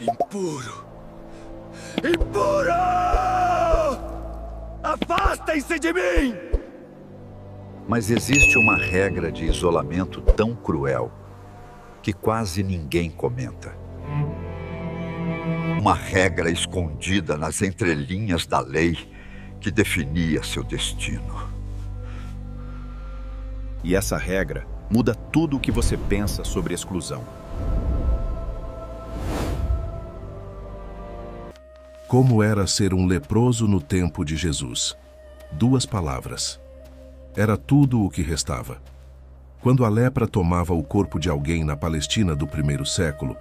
Impuro! Impuro! Afastem-se de mim! Mas existe uma regra de isolamento tão cruel que quase ninguém comenta. Uma regra escondida nas entrelinhas da lei que definia seu destino. E essa regra muda tudo o que você pensa sobre exclusão. Como era ser um leproso no tempo de Jesus? 2 palavras. Era tudo o que restava. Quando a lepra tomava o corpo de alguém na Palestina do primeiro século,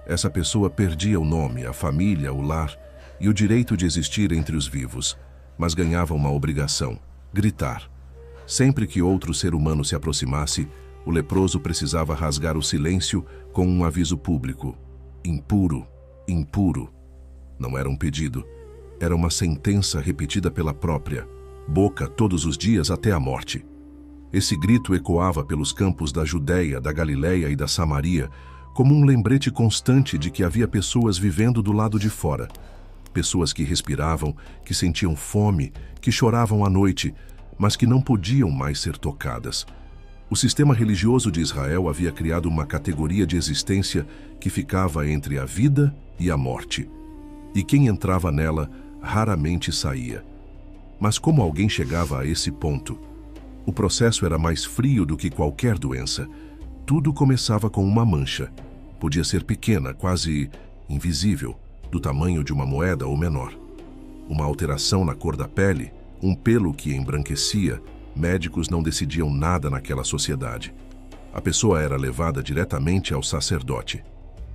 essa pessoa perdia o nome, a família, o lar e o direito de existir entre os vivos, mas ganhava uma obrigação: gritar. Sempre que outro ser humano se aproximasse, o leproso precisava rasgar o silêncio com um aviso público: impuro, impuro. Não era um pedido, era uma sentença repetida pela própria boca todos os dias até a morte. Esse grito ecoava pelos campos da Judéia, da Galileia e da Samaria, como um lembrete constante de que havia pessoas vivendo do lado de fora. Pessoas que respiravam, que sentiam fome, que choravam à noite, mas que não podiam mais ser tocadas. O sistema religioso de Israel havia criado uma categoria de existência que ficava entre a vida e a morte. E quem entrava nela raramente saía. Mas como alguém chegava a esse ponto? O processo era mais frio do que qualquer doença. Tudo começava com uma mancha. Podia ser pequena, quase invisível, do tamanho de uma moeda ou menor. Uma alteração na cor da pele, um pelo que embranquecia. Médicos não decidiam nada naquela sociedade. A pessoa era levada diretamente ao sacerdote.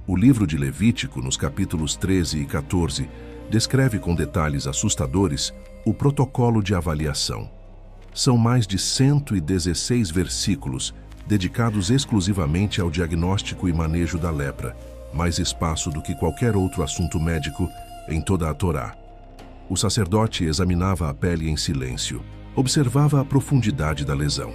O livro de Levítico, nos capítulos 13 e 14, descreve com detalhes assustadores o protocolo de avaliação. São mais de 116 versículos dedicados exclusivamente ao diagnóstico e manejo da lepra, mais espaço do que qualquer outro assunto médico em toda a Torá. O sacerdote examinava a pele em silêncio, observava a profundidade da lesão,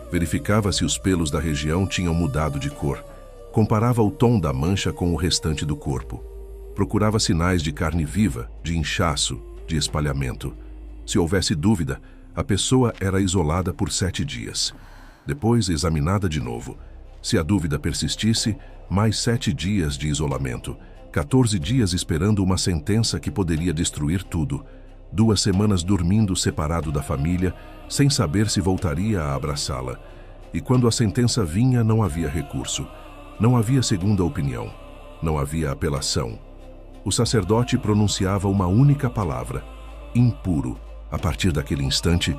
verificava se os pelos da região tinham mudado de cor, comparava o tom da mancha com o restante do corpo, procurava sinais de carne viva, de inchaço, de espalhamento. Se houvesse dúvida, a pessoa era isolada por 7 dias. Depois, examinada de novo. Se a dúvida persistisse, mais 7 dias de isolamento, 14 dias esperando uma sentença que poderia destruir tudo, 2 semanas dormindo separado da família, sem saber se voltaria a abraçá-la. E quando a sentença vinha, não havia recurso. Não havia segunda opinião. Não havia apelação. O sacerdote pronunciava uma única palavra: impuro. A partir daquele instante,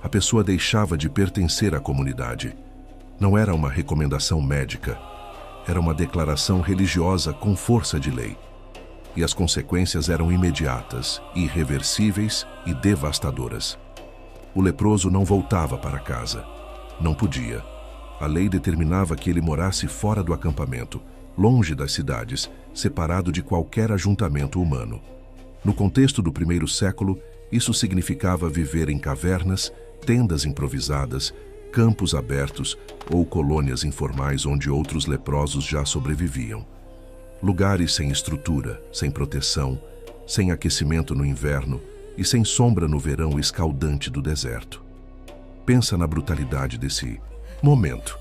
a pessoa deixava de pertencer à comunidade. Não era uma recomendação médica. Era uma declaração religiosa com força de lei. E as consequências eram imediatas, irreversíveis e devastadoras. O leproso não voltava para casa. Não podia. A lei determinava que ele morasse fora do acampamento, longe das cidades, separado de qualquer ajuntamento humano. No contexto do primeiro século, isso significava viver em cavernas, tendas improvisadas, campos abertos ou colônias informais onde outros leprosos já sobreviviam. Lugares sem estrutura, sem proteção, sem aquecimento no inverno e sem sombra no verão escaldante do deserto. Pensa na brutalidade desse momento.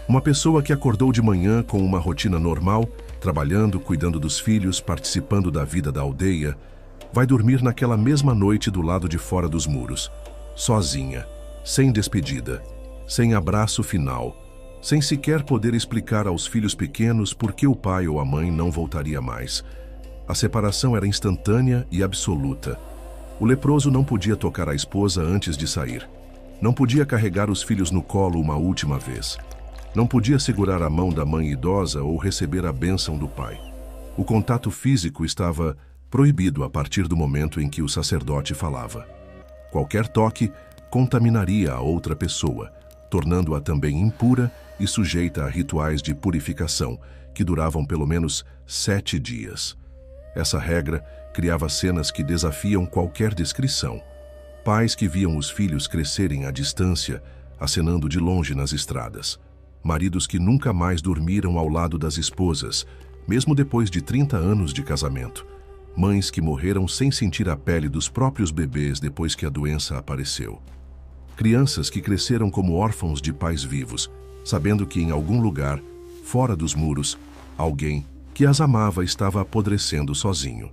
Uma pessoa que acordou de manhã com uma rotina normal, trabalhando, cuidando dos filhos, participando da vida da aldeia, vai dormir naquela mesma noite do lado de fora dos muros, sozinha, sem despedida, sem abraço final, sem sequer poder explicar aos filhos pequenos por que o pai ou a mãe não voltaria mais. A separação era instantânea e absoluta. O leproso não podia tocar a esposa antes de sair. Não podia carregar os filhos no colo uma última vez. Não podia segurar a mão da mãe idosa ou receber a bênção do pai. O contato físico estava proibido a partir do momento em que o sacerdote falava. Qualquer toque contaminaria a outra pessoa, tornando-a também impura e sujeita a rituais de purificação, que duravam pelo menos 7 dias. Essa regra criava cenas que desafiam qualquer descrição. Pais que viam os filhos crescerem à distância, acenando de longe nas estradas. Maridos que nunca mais dormiram ao lado das esposas, mesmo depois de 30 anos de casamento. Mães que morreram sem sentir a pele dos próprios bebês depois que a doença apareceu. Crianças que cresceram como órfãos de pais vivos, sabendo que em algum lugar, fora dos muros, alguém que as amava estava apodrecendo sozinho.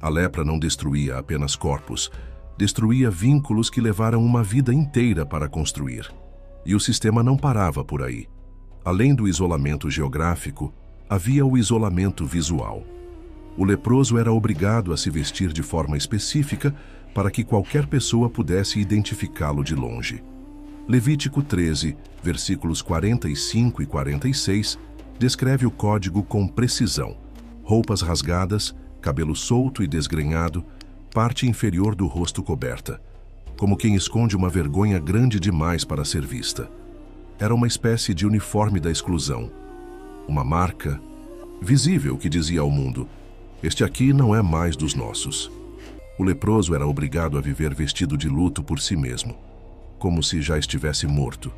A lepra não destruía apenas corpos, destruía vínculos que levaram uma vida inteira para construir. E o sistema não parava por aí. Além do isolamento geográfico, havia o isolamento visual. O leproso era obrigado a se vestir de forma específica para que qualquer pessoa pudesse identificá-lo de longe. Levítico 13, versículos 45 e 46, descreve o código com precisão. Roupas rasgadas, cabelo solto e desgrenhado, parte inferior do rosto coberta, como quem esconde uma vergonha grande demais para ser vista. Era uma espécie de uniforme da exclusão. Uma marca visível que dizia ao mundo: este aqui não é mais dos nossos. O leproso era obrigado a viver vestido de luto por si mesmo, como se já estivesse morto,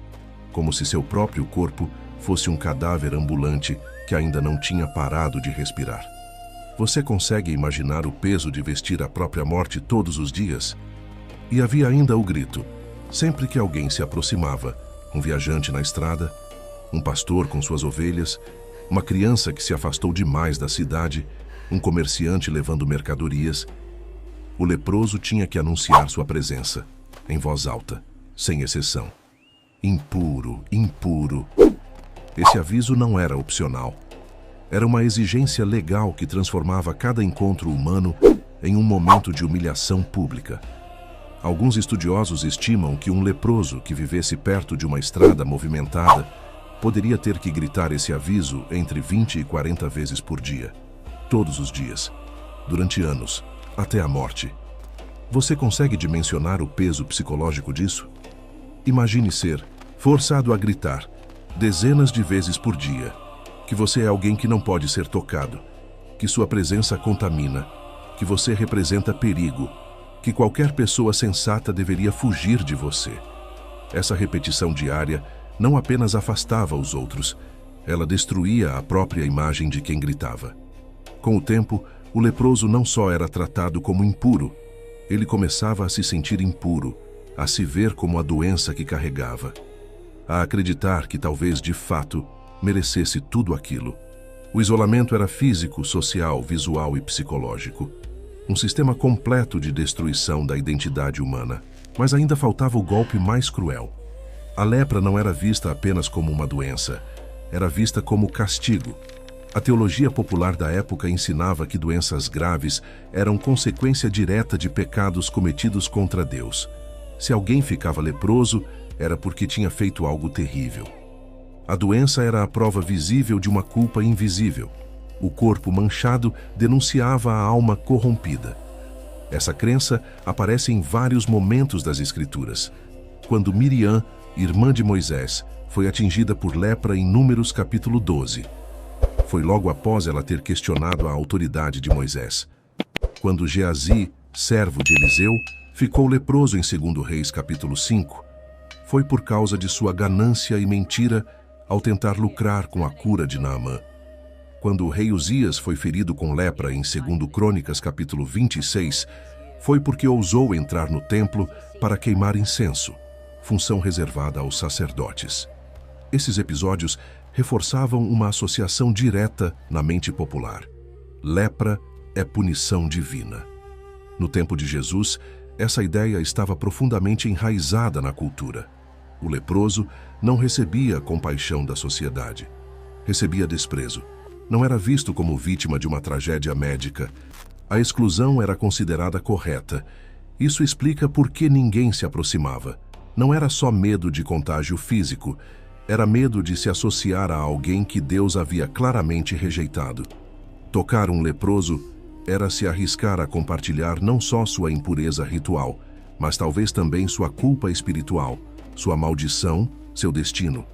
como se seu próprio corpo fosse um cadáver ambulante que ainda não tinha parado de respirar. Você consegue imaginar o peso de vestir a própria morte todos os dias? E havia ainda o grito, sempre que alguém se aproximava, um viajante na estrada, um pastor com suas ovelhas, uma criança que se afastou demais da cidade, um comerciante levando mercadorias. O leproso tinha que anunciar sua presença, em voz alta, sem exceção. Impuro, impuro. Esse aviso não era opcional. Era uma exigência legal que transformava cada encontro humano em um momento de humilhação pública. Alguns estudiosos estimam que um leproso que vivesse perto de uma estrada movimentada poderia ter que gritar esse aviso entre 20 e 40 vezes por dia. Todos os dias, durante anos, até a morte. Você consegue dimensionar o peso psicológico disso? Imagine ser forçado a gritar dezenas de vezes por dia que você é alguém que não pode ser tocado, que sua presença contamina, que você representa perigo, que qualquer pessoa sensata deveria fugir de você. Essa repetição diária não apenas afastava os outros, ela destruía a própria imagem de quem gritava. Com o tempo, o leproso não só era tratado como impuro, ele começava a se sentir impuro, a se ver como a doença que carregava, a acreditar que talvez, de fato, merecesse tudo aquilo. O isolamento era físico, social, visual e psicológico. Um sistema completo de destruição da identidade humana. Mas ainda faltava o golpe mais cruel. A lepra não era vista apenas como uma doença, era vista como castigo. A teologia popular da época ensinava que doenças graves eram consequência direta de pecados cometidos contra Deus. Se alguém ficava leproso, era porque tinha feito algo terrível. A doença era a prova visível de uma culpa invisível. O corpo manchado denunciava a alma corrompida. Essa crença aparece em vários momentos das Escrituras. Quando Miriam, irmã de Moisés, foi atingida por lepra em Números capítulo 12. Foi logo após ela ter questionado a autoridade de Moisés. Quando Geazi, servo de Eliseu, ficou leproso em 2 Reis capítulo 5, foi por causa de sua ganância e mentira ao tentar lucrar com a cura de Naamã. Quando o rei Uzias foi ferido com lepra em 2 Crônicas capítulo 26, foi porque ousou entrar no templo para queimar incenso, função reservada aos sacerdotes. Esses episódios reforçavam uma associação direta na mente popular. Lepra é punição divina. No tempo de Jesus, essa ideia estava profundamente enraizada na cultura. O leproso não recebia a compaixão da sociedade. Recebia desprezo. Não era visto como vítima de uma tragédia médica. A exclusão era considerada correta. Isso explica por que ninguém se aproximava. Não era só medo de contágio físico, era medo de se associar a alguém que Deus havia claramente rejeitado. Tocar um leproso era se arriscar a compartilhar não só sua impureza ritual, mas talvez também sua culpa espiritual, sua maldição, seu destino.